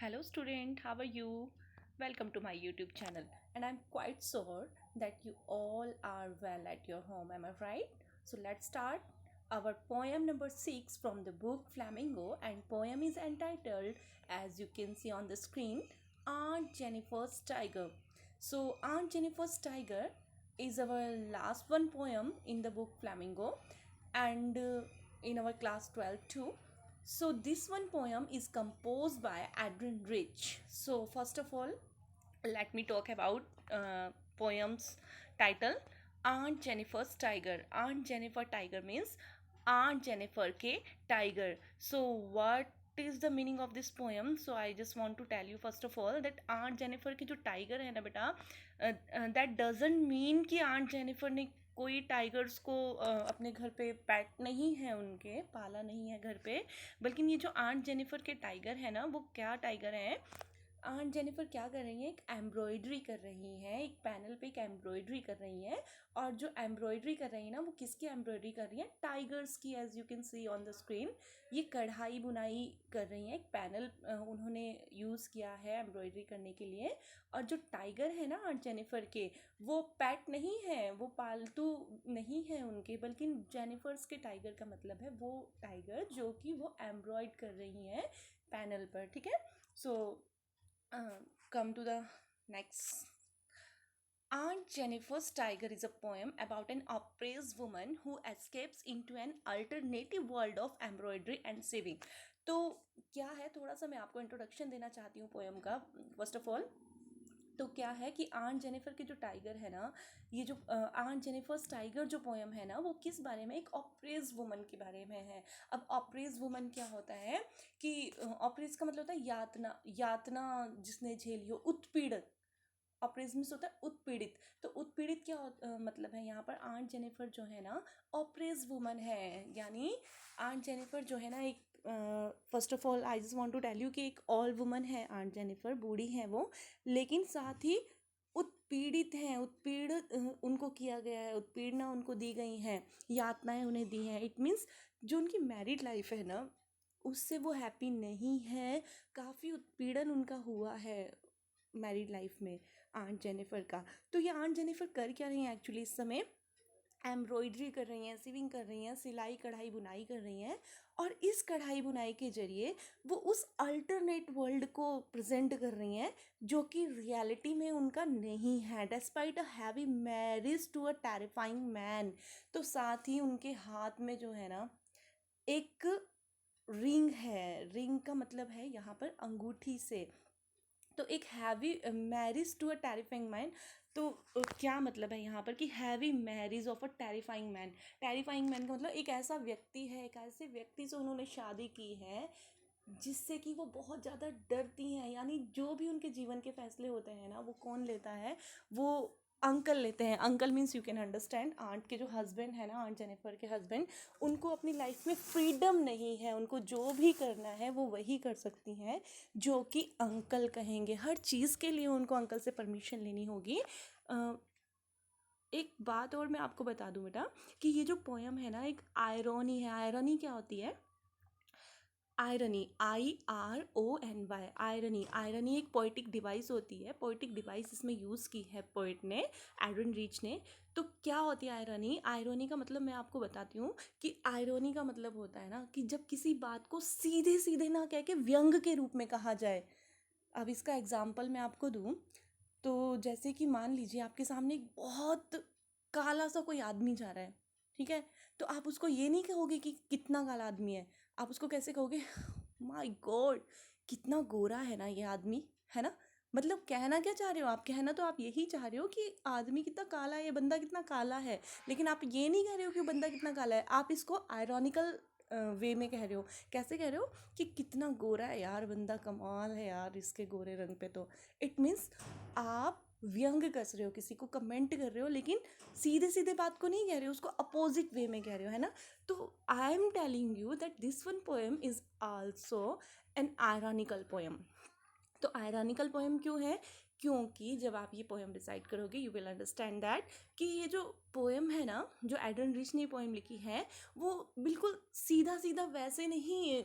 Hello student, how are you? Welcome to my YouTube channel and I'm quite sure that you all are well at your home, am I right? So let's start our poem number 6 from the book Flamingo, and poem is entitled, as you can see on the screen, Aunt Jennifer's Tiger. So Aunt Jennifer's Tiger is our last one poem in the book Flamingo, and in our class 12 too. So this one poem is composed by Adrian Rich. So first of all, let me talk about poem's title, Aunt Jennifer's Tiger. Aunt Jennifer Tiger means Aunt Jennifer ke tiger. So what is the meaning of this poem? So I just want to tell you first of all that Aunt Jennifer की जो tiger है ना बेटा, that doesn't mean कि Aunt Jennifer ने कोई tigers को अपने घर पे पैट नहीं है, उनके पाला नहीं है घर पे, बल्कि ये जो आंट जेनिफर के टाइगर है ना, वो क्या टाइगर है, आंट जेनिफर क्या कर रही हैं, एक एम्ब्रॉयडरी कर रही हैं, एक पैनल पे एक एम्ब्रॉयडरी कर रही हैं। और जो एम्ब्रॉयडरी कर रही है ना, वो किसकी एम्ब्रॉयडरी कर रही है, टाइगर्स की, as you can see on the screen. ये कढ़ाई बुनाई कर रही हैं, एक पैनल उन्होंने यूज़ किया है एम्ब्रॉयडरी करने के लिए। और जो टाइगर है ना आंट जेनिफर के, वो पेट नहीं है, वो पालतू नहीं है उनके, बल्कि जेनिफर्स के टाइगर का मतलब है वो टाइगर जो कि वो एम्ब्रॉयड कर रही हैं पैनल पर, ठीक है। सो come to the next. Aunt Jennifer's Tiger is a poem about an oppressed woman who escapes into an alternative world of embroidery and sewing. तो क्या है, थोड़ा सा मैं आपको इंट्रोडक्शन देना चाहती हूँ पोएम का। फर्स्ट ऑफ ऑल तो क्या है कि आंट जेनिफर के जो टाइगर है ना, ये जो आंट जेनिफर्स टाइगर जो पोएम है ना, वो किस बारे में, एक ऑप्रेज वुमन के बारे में है। अब ऑप्रेज वुमन क्या होता है कि ऑप्रेज का मतलब होता है यातना, यातना जिसने झेली हो, उत्पीड़न। ऑप्रेज मीन्स होता है उत्पीड़ित। तो उत्पीड़ित क्या मतलब है, यहाँ पर आंट जेनिफर जो है ना ऑप्रेज वुमन है, यानी आंट जेनिफर जो है ना एक, first of all I just want to tell you कि एक ऑल वुमन है आंट जेनिफर, बूढ़ी है वो, लेकिन साथ ही उत्पीड़ित हैं, उत्पीड़ित उनको किया गया है, उत्पीड़ना उनको दी गई हैं, यातनाएं उन्हें दी हैं। इट मीन्स जो उनकी मैरिड लाइफ है ना, उससे वो हैप्पी नहीं है, काफ़ी उत्पीड़न उनका हुआ है मैरिड लाइफ में आंट जेनिफर का। तो ये आंट जेनिफर कर क्या रही हैं एक्चुअली इस समय, एम्ब्रॉयडरी कर रही हैं, सीविंग कर रही हैं, सिलाई कढ़ाई बुनाई कर रही हैं। और इस कढ़ाई बुनाई के जरिए वो उस अल्टरनेट वर्ल्ड को प्रेजेंट कर रही हैं जो कि रियलिटी में उनका नहीं है, despite a heavy marriage to a terrifying man. तो साथ ही उनके हाथ में जो है ना एक रिंग है, रिंग का मतलब है यहाँ पर अंगूठी से। तो एक heavy marriage to a terrifying man. तो क्या मतलब है यहाँ पर कि heavy marriage of a terrifying man. Terrifying man का मतलब एक ऐसा व्यक्ति है, एक ऐसे व्यक्ति से उन्होंने शादी की है जिससे कि वो बहुत ज़्यादा डरती हैं, यानी जो भी उनके जीवन के फैसले होते हैं ना, वो कौन लेता है, वो अंकल लेते हैं। Uncle means you can understand, aunt के जो हस्बैंड है ना, आंट जेनिफर के हस्बैंड, उनको अपनी लाइफ में फ्रीडम नहीं है, उनको जो भी करना है वो वही कर सकती हैं जो कि अंकल कहेंगे। हर चीज़ के लिए उनको अंकल से परमिशन लेनी होगी। एक बात और मैं आपको बता दूं बेटा कि ये जो पोएम है ना, एक आयरनी है। आयरनी क्या होती है, आयरनी, IRONY, आयरनी। आयरनी एक पोइटिक डिवाइस होती है, पोइटिक डिवाइस इसमें यूज़ की है पोइट ने, एडविन रीच ने। तो क्या होती है आयरनी, आयरनी का मतलब मैं आपको बताती हूँ कि आयरनी का मतलब होता है ना कि जब किसी बात को सीधे सीधे ना कह के व्यंग के रूप में कहा जाए। अब इसका एग्जाम्पल मैं आपको दूँ तो जैसे कि मान लीजिए आपके सामने एक बहुत काला सा कोई आदमी जा रहा है, ठीक है। तो आप उसको ये नहीं कहोगे कि कितना काला आदमी है, आप उसको कैसे कहोगे, माय गॉड कितना गोरा है ना ये आदमी, है ना। मतलब कहना क्या चाह रहे हो आप, कहना तो आप यही चाह रहे हो कि आदमी कितना काला है, ये बंदा कितना काला है, लेकिन आप ये नहीं कह रहे हो कि बंदा कितना काला है, आप इसको आयरॉनिकल वे में कह रहे हो। कैसे कह रहे हो कि कितना गोरा है यार बंदा, कमाल है यार इसके गोरे रंग पे। तो इट मीन्स आप व्यंग कस रहे हो, किसी को कमेंट कर रहे हो, लेकिन सीधे सीधे बात को नहीं कह रहे हो, उसको अपोजिट वे में कह रहे हो, है ना। तो I am telling you that this one poem is also an ironical poem. तो आयरॉनिकल पोएम क्यों है, क्योंकि जब आप ये पोएम डिसाइड करोगे यू विल अंडरस्टैंड दैट कि ये जो पोएम है ना, जो एडन रिच ने पोएम लिखी है, वो बिल्कुल सीधा सीधा वैसे नहीं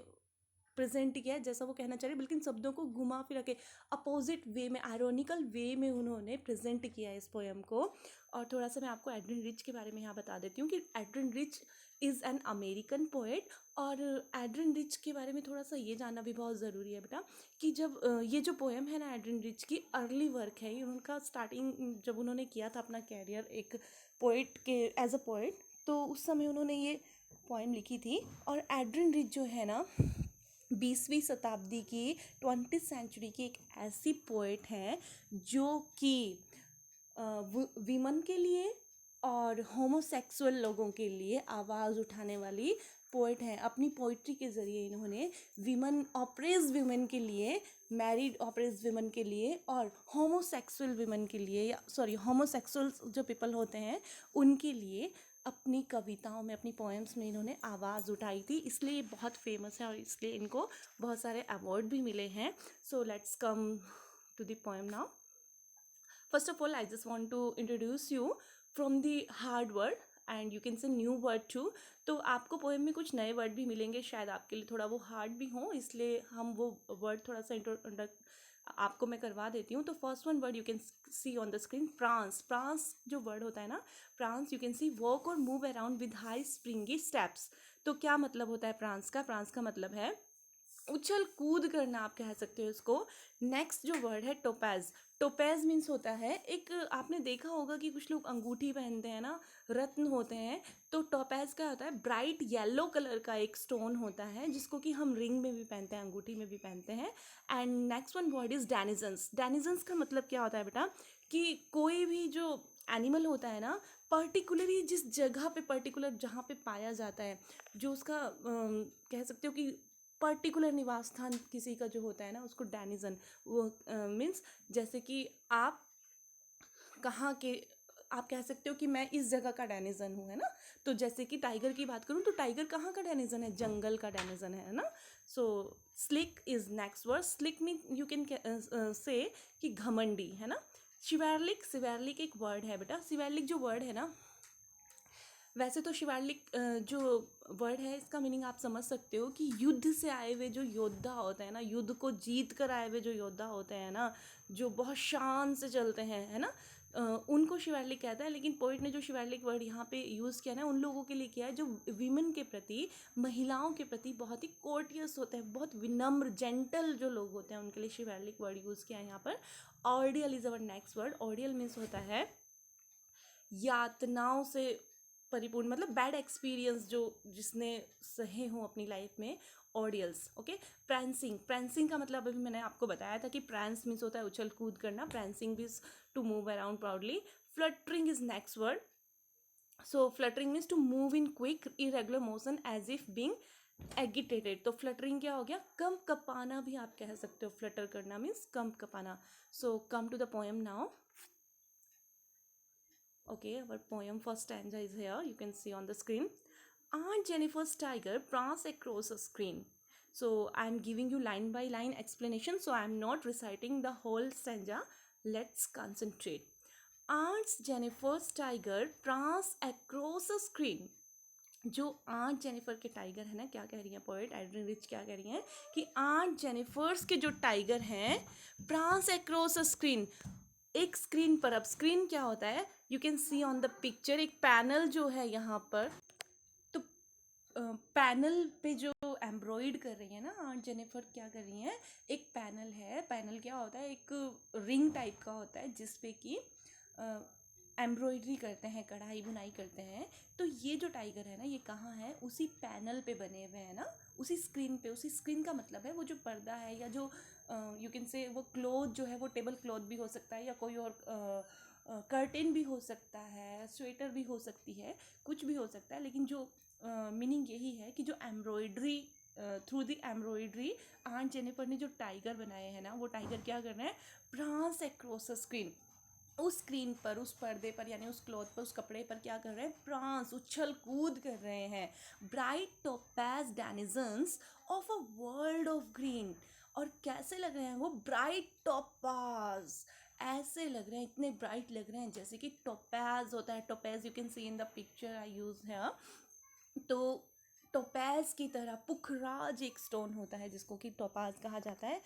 प्रेजेंट किया है, जैसा वो कहना चाह रहे हैं, लेकिन शब्दों को घुमा फिरा के अपोजिट वे में, आयरोनिकल वे में उन्होंने प्रेजेंट किया है इस पोएम को। और थोड़ा सा मैं आपको एड्रिन रिच के बारे में यहाँ बता देती हूँ कि Adrian rich is an American poet. और एड्रिन रिच के बारे में थोड़ा सा ये जानना भी बहुत ज़रूरी है बेटा कि जब ये जो पोएम है ना एड्रिन रिच की अर्ली वर्क है, ये उनका स्टार्टिंग जब उन्होंने किया था अपना कैरियर एक पोएट के एज अ पोएट, तो उस समय उन्होंने ये पोएम लिखी थी। और एड्रिन रिच जो है ना 20वीं शताब्दी की 20th सेंचुरी की एक ऐसी पोएट है जो कि विमन के लिए और होमोसेक्सुअल लोगों के लिए आवाज़ उठाने वाली पोएट हैं। अपनी पोइट्री के ज़रिए इन्होंने विमन, ऑप्रेस्ड विमेन के लिए, मैरिड ऑप्रेस्ड विमेन के लिए और होमोसेक्सुअल विमेन के लिए, या सॉरी होमोसेक्सुअल जो पीपल होते हैं उनके लिए अपनी कविताओं में, अपनी पोएम्स में इन्होंने आवाज़ उठाई थी, इसलिए ये बहुत फेमस है और इसलिए इनको बहुत सारे अवार्ड भी मिले हैं। So let's come to the poem now. First of all, I just want to introduce you from the hard word and you can say new word too. तो आपको पोएम में कुछ नए वर्ड भी मिलेंगे, शायद आपके लिए थोड़ा वो हार्ड भी हो, इसलिए हम वो वर्ड थोड़ा सा आपको मैं करवा देती हूँ। तो first one word you can see on the screen, prance. Prance जो वर्ड होता है ना, prance you can see walk और move around with high springy steps. तो क्या मतलब होता है प्रांस का? प्रांस का मतलब है उछल कूद करना, आप कह सकते हो इसको। नेक्स्ट जो वर्ड है टोपैज। टोपैज मीन्स होता है एक, आपने देखा होगा कि कुछ लोग अंगूठी पहनते हैं ना, रत्न होते हैं, तो टोपैज का होता है ब्राइट येलो कलर का एक स्टोन होता है जिसको कि हम रिंग में भी पहनते हैं, अंगूठी में भी पहनते हैं। And next one word is denizens. Denizens का मतलब क्या होता है बेटा कि कोई भी जो एनिमल होता है ना, पर्टिकुलरली जिस जगह पे, पर्टिकुलर जहाँ पे पाया जाता है, जो उसका कह सकते हो कि पर्टिकुलर निवास स्थान किसी का जो होता है ना, उसको डेनिजन, वो मीन्स जैसे कि आप कहाँ के, आप कह सकते हो कि मैं इस जगह का डेनिजन हूँ, है ना। तो जैसे कि टाइगर की बात करूँ तो टाइगर कहाँ का डेनिजन है? जंगल का डेनिजन है ना। So slick is next word. Slick mean you can say कि घमंडी, है ना। शिवालिक, शिवालिक एक वर्ड है बेटा। शिवालिक जो वर्ड है ना, वैसे तो शिवालिक जो वर्ड है इसका मीनिंग आप समझ सकते हो कि युद्ध से आए हुए जो योद्धा होते हैं ना, युद्ध को जीत कर आए हुए जो योद्धा होते हैं ना, जो बहुत शान से चलते हैं, है ना, उनको शिवालिक कहता है। लेकिन पोइट ने जो शिवालिक वर्ड यहाँ पे यूज़ किया ना, उन लोगों के लिए किया है जो विमेन के प्रति, महिलाओं के प्रति बहुत ही कोर्टियस होते हैं, बहुत विनम्र, जेंटल जो लोग होते हैं, उनके लिए शिवालिक वर्ड यूज़ किया है यहाँ पर। Ordeal is our next word. Ordeal means होता है यातनाओं से परिपूर्ण, मतलब बैड एक्सपीरियंस जो जिसने सहे हों अपनी लाइफ में, ऑडियल्स। ओके। प्रैंसिंग, प्रैंसिंग का मतलब अभी मैंने आपको बताया था कि प्रैंस मीन्स होता है उछल कूद करना, prancing is to move around proudly. Fluttering is next word. So fluttering means to move in quick irregular motion as if being agitated. तो फ्लटरिंग क्या हो गया? कंप कपाना भी आप कह सकते हो, फ्लटर करना मीन्स कंप कपाना। So come to the poem now. Okay, our poem first stanza is here. You can see on the screen. Aunt Jennifer's tiger pranced across a screen. So I'm giving you line by line explanation. So I'm not reciting the whole stanza. Let's concentrate. Aunt Jennifer's tiger pranced across a screen. जो aunt Jennifer के tiger है ना, क्या कह रही है poet Adrian rich, क्या कह रही हैं कि आंट जेनिफर्स के जो टाइगर हैं प्रांस अक्रॉस अ स्क्रीन, एक स्क्रीन पर। अब स्क्रीन क्या होता है? You can see on the picture, एक पैनल जो है यहाँ पर, तो पैनल पे जो एम्ब्रॉयड कर रही है ना आंट जेनिफर, क्या कर रही हैं, एक पैनल है। पैनल क्या होता है? एक रिंग टाइप का होता है जिसपे कि एम्ब्रॉयडरी करते हैं, कढ़ाई बुनाई करते हैं। तो ये जो टाइगर है ना, ये कहाँ है? उसी पैनल पे बने हुए हैं ना, उसी स्क्रीन पे। उसी स्क्रीन का मतलब है वो जो पर्दा है, या जो यू कैन से वो क्लॉथ जो है, वो टेबल क्लॉथ भी हो सकता है, या कोई और कर्टेन भी हो सकता है, स्वेटर भी हो सकती है, कुछ भी हो सकता है। लेकिन जो मीनिंग यही है कि जो embroidery, through the embroidery aunt Jennifer ने जो टाइगर बनाए हैं ना, वो टाइगर क्या कर रहे हैं? Prawns across the screen. उस स्क्रीन पर, उस पर्दे पर, यानी उस क्लॉथ पर, उस कपड़े पर क्या कर रहे हैं? प्रांस, उछल कूद कर रहे हैं। Bright topaz denizens of a world of green. और कैसे लग रहे हैं वो? ब्राइट टोपाज, ऐसे लग रहे हैं, इतने ब्राइट लग रहे हैं जैसे कि टोपैज होता है। Topaz you can C in the picture I use है। तो टोपैज की तरह पुखराज एक स्टोन होता है जिसको कि टोपाज कहा जाता है।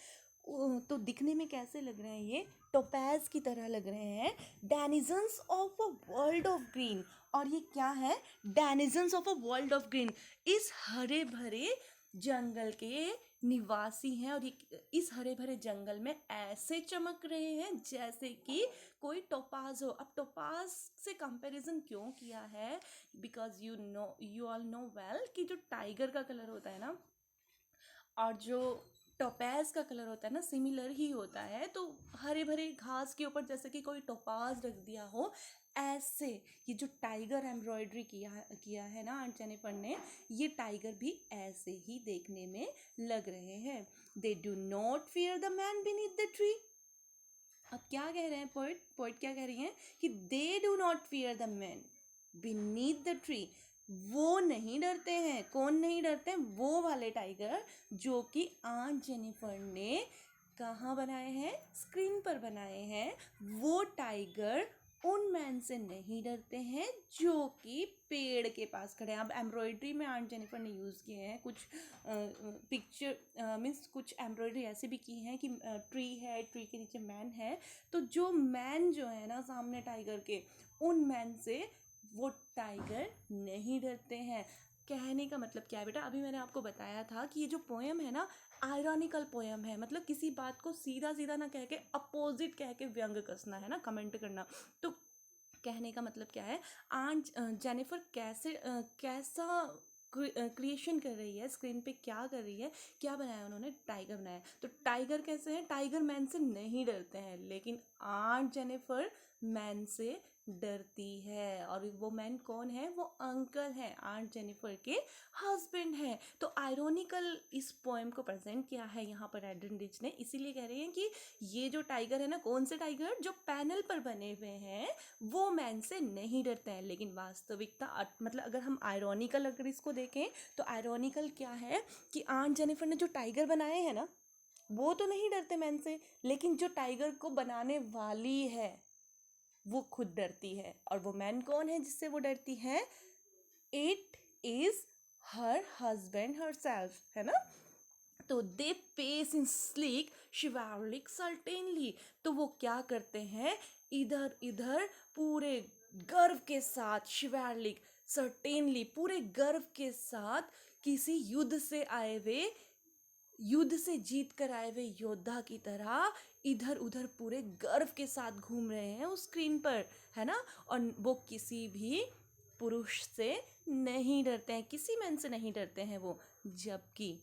तो दिखने में कैसे लग रहे हैं ये? टोपैज की तरह लग रहे हैं। Denizens of a world of green. और ये क्या है? Denizens of a world of green. इस हरे भरे जंगल के निवासी हैं और ये इस हरे भरे जंगल में ऐसे चमक रहे हैं जैसे कि कोई टोपाज हो। अब टोपाज से कंपैरिजन क्यों किया है? Because you all know well कि जो टाइगर का कलर होता है ना और जो टोपैज का कलर होता है ना, सिमिलर ही होता है। तो हरे भरे घास के ऊपर जैसे कि कोई टोपाज रख दिया हो, ऐसे ये जो टाइगर एम्ब्रॉयडरी किया है ना आंट जेनिफर ने, ये टाइगर भी ऐसे ही देखने में लग रहे हैं। They do not fear the man beneath the tree. अब क्या कह रहे हैं पोइट क्या कह रही हैं कि they do not fear the man beneath the tree. वो नहीं डरते हैं। कौन नहीं डरते हैं? वो वाले टाइगर जो कि आंट जेनिफर ने कहाँ बनाए हैं? स्क्रीन पर बनाए हैं। वो टाइगर उन मैन से नहीं डरते हैं जो कि पेड़ के पास खड़े हैं। अब एम्ब्रॉयडरी में आंट जेनिफर ने यूज़ किए हैं कुछ पिक्चर मीन्स कुछ एम्ब्रॉयडरी ऐसे भी की हैं कि ट्री है, ट्री के नीचे मैन है। तो जो मैन जो है ना सामने टाइगर के, उन मैन से वो टाइगर नहीं डरते हैं। कहने का मतलब क्या है बेटा? अभी मैंने आपको बताया था कि ये जो पोएम है ना, आयरॉनिकल पोएम है। मतलब किसी बात को सीधा सीधा ना कह के अपोजिट कह के व्यंग कसना है ना, कमेंट करना। तो कहने का मतलब क्या है? आंट जेनिफर कैसा क्रिएशन कर रही है, स्क्रीन पे क्या कर रही है, क्या बनाया उन्होंने? टाइगर बनाया। तो टाइगर कैसे हैं? टाइगर मैन से नहीं डरते हैं, लेकिन आंट जेनिफर मैन से डरती है। और वो मैन कौन है? वो अंकल है, आंट जेनिफर के हस्बैंड है। तो आयरोनिकल इस पोएम को प्रेजेंट किया है यहाँ पर एड्रिन रिच ने, इसीलिए कह रहे हैं कि ये जो टाइगर है ना, कौन से टाइगर? जो पैनल पर बने हुए हैं वो मैन से नहीं डरते हैं। लेकिन वास्तविकता मतलब अगर हम आयरॉनिकल अगर इसको देखें तो आयरॉनिकल क्या है कि आंट जेनिफर ने जो टाइगर बनाए हैं ना, वो तो नहीं डरते मैन से, लेकिन जो टाइगर को बनाने वाली है वो खुद डरती है। और वो मैन कौन है जिससे वो डरती है? It is her husband herself, है ना। तो they pace in sleek chivalric certainly. तो वो क्या करते हैं? इधर इधर पूरे गर्व के साथ, शिवालिक सर्टेनली पूरे गर्व के साथ, किसी युद्ध से जीत कर आए हुए योद्धा की तरह इधर उधर पूरे गर्व के साथ घूम रहे हैं उस स्क्रीन पर, है ना। और वो किसी भी पुरुष से नहीं डरते हैं, किसी मैन से नहीं डरते हैं वो। जबकि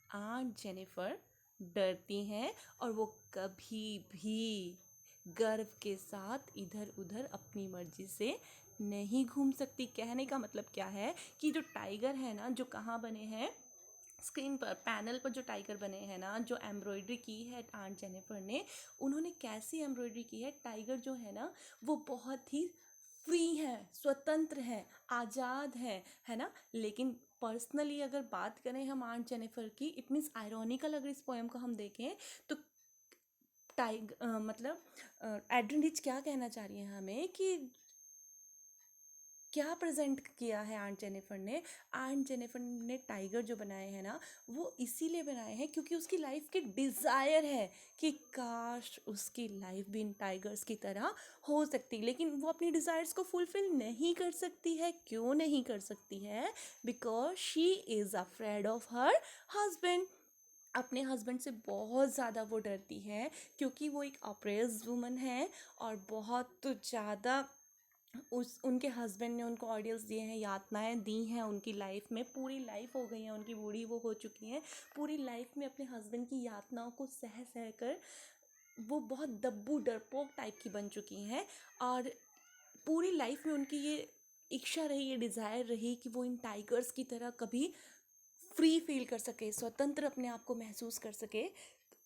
आंट जेनिफर डरती हैं और वो कभी भी गर्व के साथ इधर उधर अपनी मर्जी से नहीं घूम सकती। कहने का मतलब क्या है कि जो टाइगर है ना, जो कहाँ बने हैं? स्क्रीन पर, पैनल पर जो टाइगर बने हैं ना, जो एम्ब्रॉयडरी की है आंट जेनिफर ने, उन्होंने कैसी एम्ब्रॉयडरी की है? टाइगर जो है ना वो बहुत ही फ्री है, स्वतंत्र है, आज़ाद है ना। लेकिन पर्सनली अगर बात करें हम आंट जेनिफर की, इट मीन्स आयरॉनिकल अगर इस पोएम को हम देखें तो मतलब एड्रिन रिच क्या कहना चाह रही है हमें कि क्या प्रेजेंट किया है आंट जेनिफर ने? आंट जेनिफर ने टाइगर जो बनाए हैं ना, वो इसीलिए बनाए हैं क्योंकि उसकी लाइफ की डिज़ायर है कि काश उसकी लाइफ भी इन टाइगर्स की तरह हो सकती। लेकिन वो अपनी डिज़ायर्स को फुलफिल नहीं कर सकती है। क्यों नहीं कर सकती है? Because she is afraid of her husband. अपने हस्बैंड से बहुत ज़्यादा वो डरती है क्योंकि वो एक अप्रेस्ड वुमन है और बहुत ज़्यादा उनके हस्बैंड ने उनको ऑर्डियल्स दिए हैं, यातनाएं दी हैं उनकी लाइफ में। पूरी लाइफ हो गई है उनकी, बूढ़ी वो हो चुकी हैं। पूरी लाइफ में अपने हस्बैंड की यातनाओं को सह सह कर वो बहुत दब्बू डरपोक टाइप की बन चुकी हैं। और पूरी लाइफ में उनकी ये इच्छा रही, ये डिज़ायर रही कि वो इन टाइगर्स की तरह कभी फ्री फील कर सके, स्वतंत्र अपने आप को महसूस कर सके,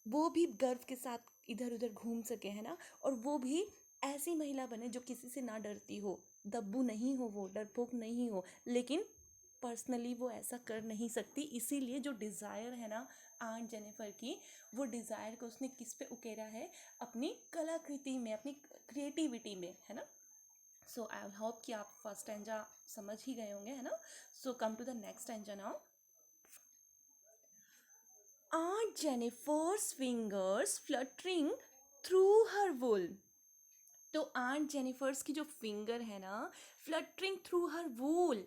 वो भी गर्व के साथ इधर उधर घूम सके, है ना। और वो भी ऐसी महिला बने जो किसी से ना डरती हो, दब्बू नहीं हो, वो डरपोक नहीं हो। लेकिन पर्सनली वो ऐसा कर नहीं सकती, इसीलिए जो डिज़ायर है ना आंट जेनिफर की, वो डिज़ायर को उसने किस पे उकेरा है? अपनी कलाकृति में, अपनी क्रिएटिविटी में, है ना। सो आई होप कि आप फर्स्ट स्टैंजा समझ ही गए होंगे, है ना. So come to the next stanza now. Aunt Jennifer's fingers fluttering through her wool. तो आंट जेनिफर्स की जो फिंगर है ना, fluttering through her wool.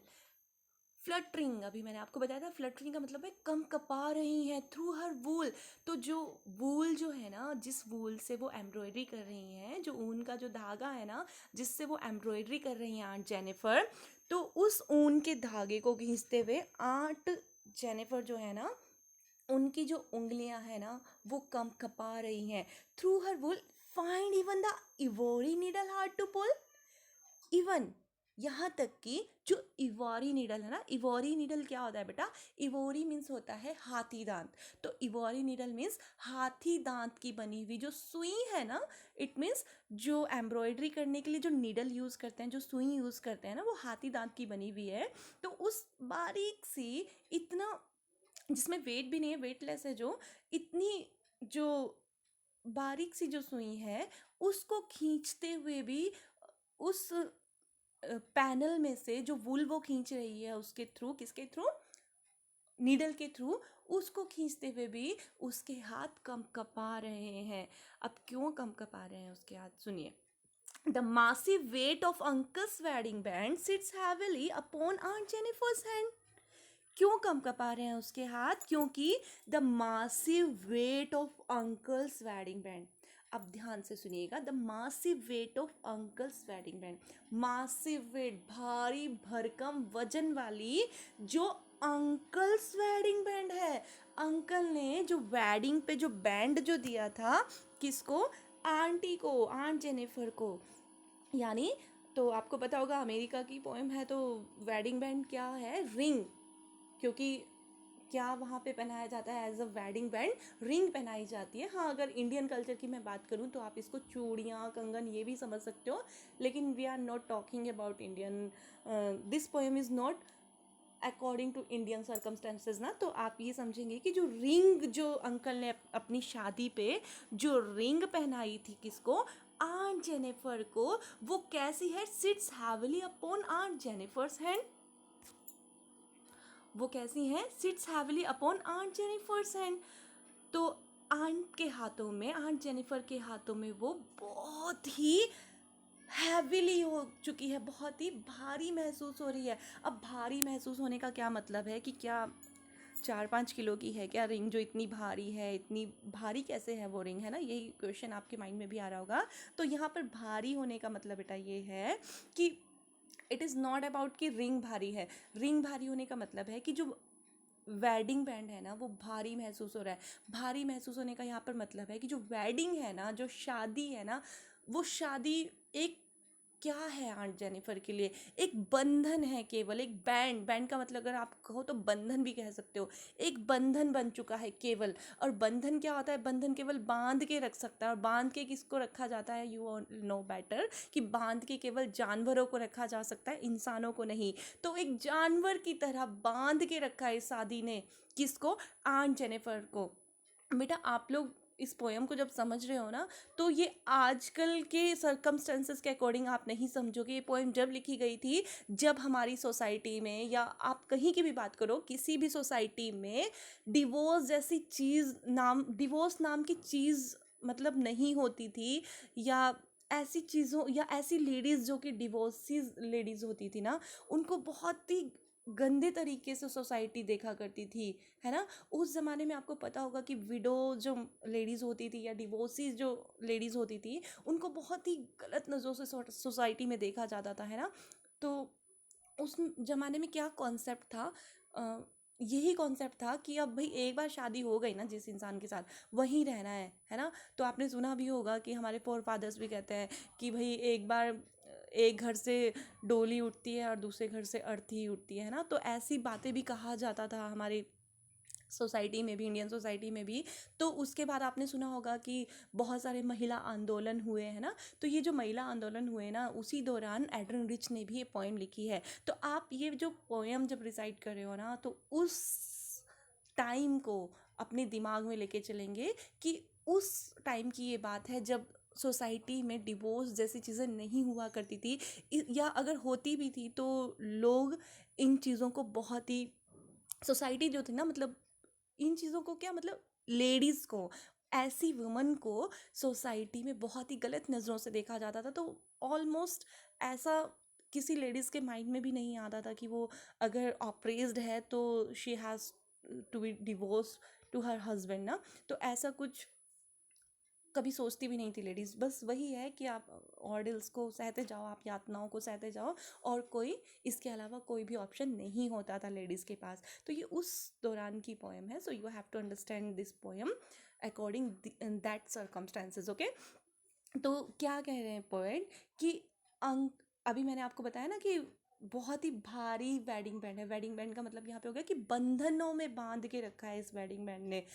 Fluttering, अभी मैंने आपको बताया था, फ्लटरिंग का मतलब है कम कपा रही हैं थ्रू हर वूल. तो जो वूल जो है ना, जिस वूल से वो एम्ब्रॉयडरी कर रही हैं, जो ऊन का जो धागा है ना, जिससे वो एम्ब्रॉयडरी कर रही हैं आंट जेनिफर, तो उस ऊन के धागे को खींचते हुए आंट जेनिफर जो है ना, उनकी जो उंगलियां हैं ना, वो कम कपा रही हैं through her wool. Find even the ivory needle hard to pull. Even, यहाँ तक कि जो इवोरी नीडल है ना, इवोरी नीडल क्या होता है बेटा? इवोरी मीन्स होता है हाथी दांत. तो इवोरी नीडल मीन्स हाथी दांत की बनी हुई जो सुई है ना, इट मीन्स जो एम्ब्रॉयडरी करने के लिए जो नीडल यूज़ करते हैं, जो सुई यूज़ करते हैं ना, वो हाथी दांत की बनी हुई है. तो उस बारीक सी, इतना, जिसमें वेट भी नहीं है, वेटलेस है, जो इतनी, जो बारीक सी जो सुई है, उसको खींचते हुए भी उस पैनल में से जो वूल वो खींच रही है, उसके थ्रू, किसके थ्रू? नीडल के थ्रू. उसको खींचते हुए भी उसके हाथ कम कपा रहे हैं. अब क्यों कम कपा रहे हैं उसके हाथ, सुनिए. The massive weight of Uncle's wedding band sits heavily upon Aunt Jennifer's hand. क्यों कम कपा रहे हैं उसके हाथ? क्योंकि the massive weight of uncle's wedding band. अब ध्यान से सुनिएगा, the massive weight of uncle's wedding band. Massive weight, भारी भरकम वजन वाली जो अंकल्स वेडिंग बैंड है. अंकल ने जो वेडिंग पे जो बैंड जो दिया था, किसको? आंटी को, आंट जेनिफर को. यानी, तो आपको पता होगा अमेरिका की पोएम है, तो वेडिंग बैंड क्या है? रिंग. क्योंकि क्या वहाँ पे पहनाया जाता है as a wedding band? Ring पहनाई जाती है. हाँ, अगर इंडियन कल्चर की मैं बात करूँ तो आप इसको चूड़ियाँ, कंगन, ये भी समझ सकते हो. लेकिन we are not talking about Indian. This poem is not according to Indian circumstances ना. तो आप ये समझेंगे कि जो रिंग, जो अंकल ने अपनी शादी पे जो रिंग पहनाई थी, किसको? आंट जेनिफर को. वो कैसी है? Sits heavily upon aunt Jennifer's hand. वो कैसी हैं? Sits heavily upon aunt Jennifer's hand. तो आंट के हाथों में, आंट जेनिफर के हाथों में वो बहुत ही हैविली हो चुकी है, बहुत ही भारी महसूस हो रही है. अब भारी महसूस होने का क्या मतलब है? कि क्या 4-5 किलो की है क्या रिंग, जो इतनी भारी है? इतनी भारी कैसे है वो रिंग, है ना? यही क्वेश्चन आपके माइंड में भी आ रहा होगा. तो यहाँ पर भारी होने का मतलब बेटा ये है कि इट इज़ नॉट अबाउट कि रिंग भारी है. रिंग भारी होने का मतलब है कि जो वेडिंग बैंड है ना, वो भारी महसूस हो रहा है. भारी महसूस होने का यहाँ पर मतलब है कि जो वेडिंग है ना, जो शादी है ना, वो शादी एक, क्या है आंट जेनिफर के लिए? एक बंधन है केवल. एक बैंड, बैंड का मतलब अगर आप कहो तो बंधन भी कह सकते हो. एक बंधन बन चुका है केवल. और बंधन क्या होता है? बंधन केवल बांध के रख सकता है. और बांध के किसको रखा जाता है? यू नो बेटर कि बांध के केवल जानवरों को रखा जा सकता है, इंसानों को नहीं. तो एक जानवर की तरह बांध के रखा है शादी ने. किसको? आंट जेनिफर को. बेटा आप लोग इस पोएम को जब समझ रहे हो ना, तो ये आजकल के सर्कमस्टेंसेस के अकॉर्डिंग आप नहीं समझोगे. ये पोएम जब लिखी गई थी, जब हमारी सोसाइटी में, या आप कहीं की भी बात करो, किसी भी सोसाइटी में डिवोर्स जैसी चीज़, नाम डिवोर्स नाम की चीज़ मतलब नहीं होती थी. या ऐसी चीज़ों, या ऐसी लेडीज़ जो कि डिवोर्सिस लेडीज़ होती थी ना, उनको बहुत ही गंदे तरीके से सोसाइटी देखा करती थी, है ना. उस ज़माने में आपको पता होगा कि विडो जो लेडीज़ होती थी, या डिवोर्सिस जो लेडीज़ होती थी, उनको बहुत ही गलत नज़रों से सोसाइटी में देखा जाता था, है ना. तो उस ज़माने में क्या कॉन्सेप्ट था? यही कॉन्सेप्ट था कि अब भाई एक बार शादी हो गई ना जिस इंसान के साथ, वहीं रहना है ना. तो आपने सुना भी होगा कि हमारे फोर फादर्स भी कहते हैं कि भाई एक बार एक घर से डोली उठती है और दूसरे घर से अर्थी उठती है ना. तो ऐसी बातें भी कहा जाता था हमारी सोसाइटी में भी, इंडियन सोसाइटी में भी. तो उसके बाद आपने सुना होगा कि बहुत सारे महिला आंदोलन हुए, हैं ना. तो ये जो महिला आंदोलन हुए ना, उसी दौरान एड्रिन रिच ने भी ये पोएम लिखी है. तो आप ये जो पोएम जब रिसाइट कर रहे हो ना, तो उस टाइम को अपने दिमाग में लेके चलेंगे कि उस टाइम की ये बात है जब सोसाइटी में डिवोर्स जैसी चीज़ें नहीं हुआ करती थी, या अगर होती भी थी तो लोग इन चीज़ों को बहुत ही, सोसाइटी जो थी ना, मतलब इन चीज़ों को क्या, मतलब लेडीज़ को, ऐसी वुमन को सोसाइटी में बहुत ही गलत नज़रों से देखा जाता था। तो ऑलमोस्ट ऐसा किसी लेडीज़ के माइंड में भी नहीं आता था कि वो अगर ऑप्रेस्ड है तो she has to be divorce to her husband ना। तो ऐसा कुछ कभी सोचती भी नहीं थी लेडीज़। बस वही है कि आप ऑर्डल्स को सहते जाओ, आप यातनाओं को सहते जाओ, और कोई इसके अलावा कोई भी ऑप्शन नहीं होता था लेडीज़ के पास। तो ये उस दौरान की पोएम है। So you have to understand this poem according that circumstances. Okay, तो क्या कह रहे हैं पोएट कि अंक, अभी मैंने आपको बताया ना कि बहुत ही भारी वेडिंग बैंड है। वेडिंग बैंड का मतलब यहाँ पे हो गया कि बंधनों में बांध के रखा है इस वेडिंग बैंड ने।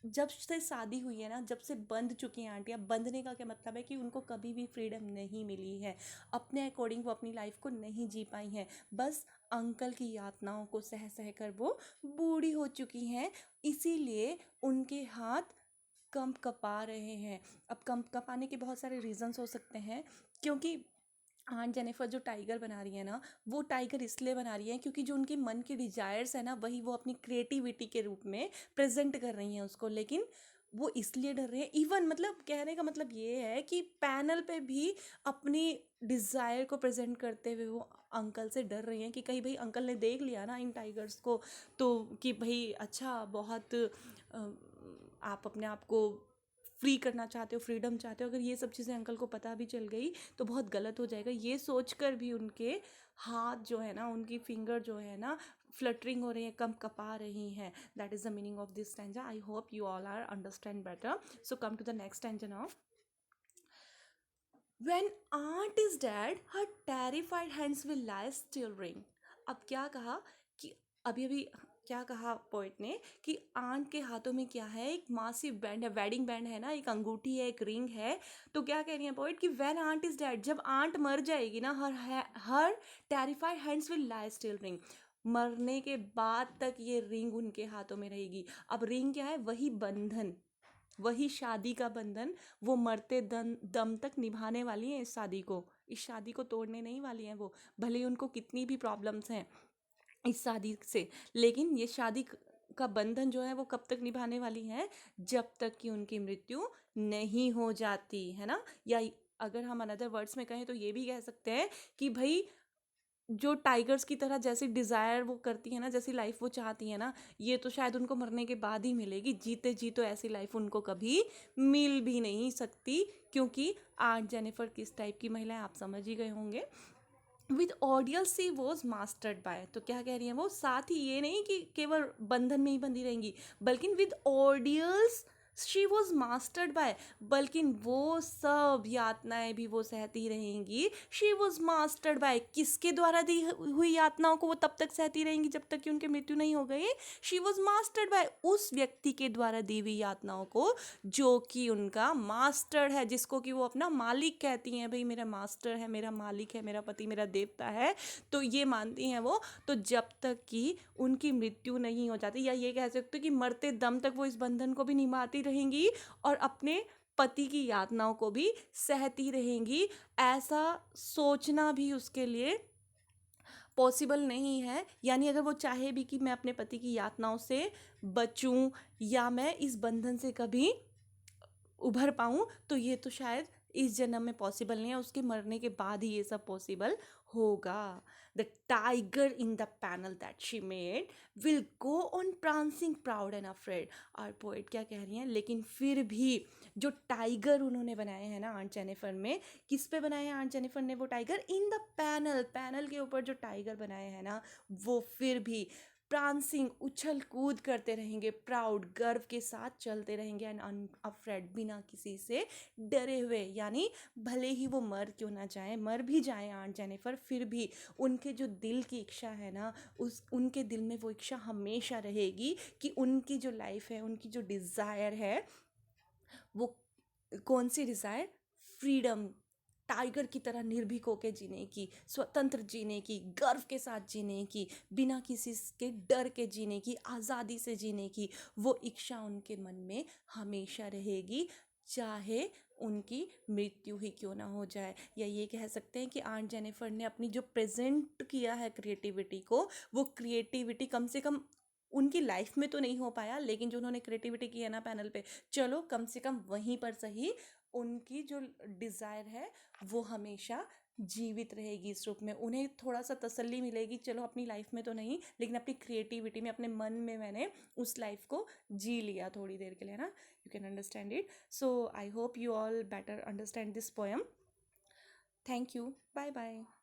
जब से शादी हुई है ना, जब से बंध चुकी हैं आंटियाँ। बंधने का क्या मतलब है कि उनको कभी भी फ्रीडम नहीं मिली है, अपने अकॉर्डिंग वो अपनी लाइफ को नहीं जी पाई हैं। बस अंकल की यातनाओं को सह सह कर वो बूढ़ी हो चुकी हैं, इसीलिए उनके हाथ कंप कपा रहे हैं। अब कंप कपाने के बहुत सारे रीजंस हो सकते हैं, क्योंकि आंट जेनिफर जो टाइगर बना रही है ना, वो टाइगर इसलिए बना रही है क्योंकि जो उनके मन के डिजायर्स है ना, वही वो अपनी क्रिएटिविटी के रूप में प्रेजेंट कर रही हैं उसको। लेकिन वो इसलिए डर रहे हैं, इवन मतलब कहने का मतलब ये है कि पैनल पे भी अपनी डिज़ायर को प्रेजेंट करते हुए वो अंकल से डर रही हैं कि कहीं भाई अंकल ने देख लिया ना इन टाइगर्स को, तो कि भाई अच्छा बहुत आप अपने आप को फ्री करना चाहते हो, फ्रीडम चाहते हो, अगर ये सब चीज़ें अंकल को पता भी चल गई तो बहुत गलत हो जाएगा। ये सोचकर भी उनके हाथ जो है ना, उनकी फिंगर जो है ना, फ्लटरिंग हो रही है, कम कपा रही हैं। That is the meaning of this stanza. I hope you all are understand better. So come to the next stanza now. When aunt is dead, her terrified hands will lie stirring. अब क्या कहा कि अभी अभी क्या कहा poet ने कि आंट के हाथों में क्या है, एक मासिव बैंड है, वेडिंग बैंड है ना, एक अंगूठी है, एक रिंग है। तो क्या कह रही है पोइट कि व्हेन आंट इज डेड, जब आंट मर जाएगी ना, हर terrified hands will lie still ring. मरने के बाद तक ये रिंग उनके हाथों में रहेगी। अब रिंग क्या है, वही बंधन, वही शादी का बंधन। वो मरते दम तक निभाने वाली हैं इस शादी को, इस शादी को तोड़ने नहीं वाली हैं वो, भले ही उनको कितनी भी प्रॉब्लम्स हैं इस शादी से। लेकिन ये शादी का बंधन जो है वो कब तक निभाने वाली हैं, जब तक कि उनकी मृत्यु नहीं हो जाती है ना। या अगर हम अनदर वर्ड्स में कहें तो ये भी कह सकते हैं कि भाई जो टाइगर्स की तरह जैसी डिज़ायर वो करती है ना, जैसी लाइफ वो चाहती है ना, ये तो शायद उनको मरने के बाद ही मिलेगी। जीते जी तो ऐसी लाइफ उनको कभी मिल भी नहीं सकती, क्योंकि आंट जेनिफर किस टाइप की महिला है आप समझ ही गए होंगे। With ordeals she was mastered by, तो क्या कह रही है वो, साथ ही ये नहीं कि केवल बंधन में ही बंधी रहेंगी, बल्कि with ordeals she was mastered by, बल्कि वो सब यातनाएं भी वो सहती रहेंगी। शी वॉज मास्टर्ड बाय, किसके द्वारा दी हुई यातनाओं को वो तब तक सहती रहेंगी जब तक कि उनकी मृत्यु नहीं हो गई। शी वॉज मास्टर्ड बाय, उस व्यक्ति के द्वारा दी हुई यातनाओं को जो कि उनका मास्टर है, जिसको कि वो अपना मालिक कहती हैं, भाई मेरा मास्टर है, मेरा मालिक है, मेरा पति, मेरा देवता है, तो ये मानती हैं वो। तो जब तक कि उनकी मृत्यु नहीं हो जाती, या ये कह सकते हो कि मरते दम तक वो इस बंधन को भी निभाती रहेंगी और अपने पति की यातनाओं को भी सहती रहेंगी। ऐसा सोचना भी उसके लिए पॉसिबल नहीं है। यानी अगर वो चाहे भी कि मैं अपने पति की यातनाओं से बचूं, या मैं इस बंधन से कभी उभर पाऊँ, तो ये तो शायद इस जन्म में पॉसिबल नहीं है, उसके मरने के बाद ही ये सब पॉसिबल होगा। The tiger in the panel that she made will go on prancing proud and afraid. और पोएट क्या कह रही हैं, लेकिन फिर भी जो टाइगर उन्होंने बनाए हैं ना आंट जेनिफर में, किस पे बनाए हैं आंट जेनिफर ने वो tiger, in the panel, panel के ऊपर जो टाइगर बनाए हैं ना, वो फिर भी प्रांसिंग, उछल कूद करते रहेंगे, प्राउड, गर्व के साथ चलते रहेंगे, एंड अनअफ्रेड, बिना किसी से डरे हुए। यानी भले ही वो मर क्यों ना जाए, मर भी जाए आंट जेनिफर, फिर भी उनके जो दिल की इच्छा है ना, उस उनके दिल में वो इच्छा हमेशा रहेगी कि उनकी जो लाइफ है, उनकी जो डिज़ायर है, वो कौन सी डिज़ायर, फ्रीडम, टाइगर की तरह निर्भीक होकर जीने की, स्वतंत्र जीने की, गर्व के साथ जीने की, बिना किसी के डर के जीने की, आज़ादी से जीने की, वो इच्छा उनके मन में हमेशा रहेगी। चाहे उनकी मृत्यु ही क्यों ना हो जाए। या ये कह सकते हैं कि आंट जेनिफर ने अपनी जो प्रेजेंट किया है क्रिएटिविटी को, वो क्रिएटिविटी कम से कम उनकी लाइफ में तो नहीं हो पाया, लेकिन जो उन्होंने क्रिएटिविटी की है ना पैनल पे, चलो कम से कम वहीं पर सही उनकी जो डिज़ायर है वो हमेशा जीवित रहेगी इस रूप में। उन्हें थोड़ा सा तसल्ली मिलेगी, चलो अपनी लाइफ में तो नहीं लेकिन अपनी क्रिएटिविटी में, अपने मन में मैंने उस लाइफ को जी लिया थोड़ी देर के लिए ना। You can understand it. So I hope you all better understand this poem. Thank you. Bye bye.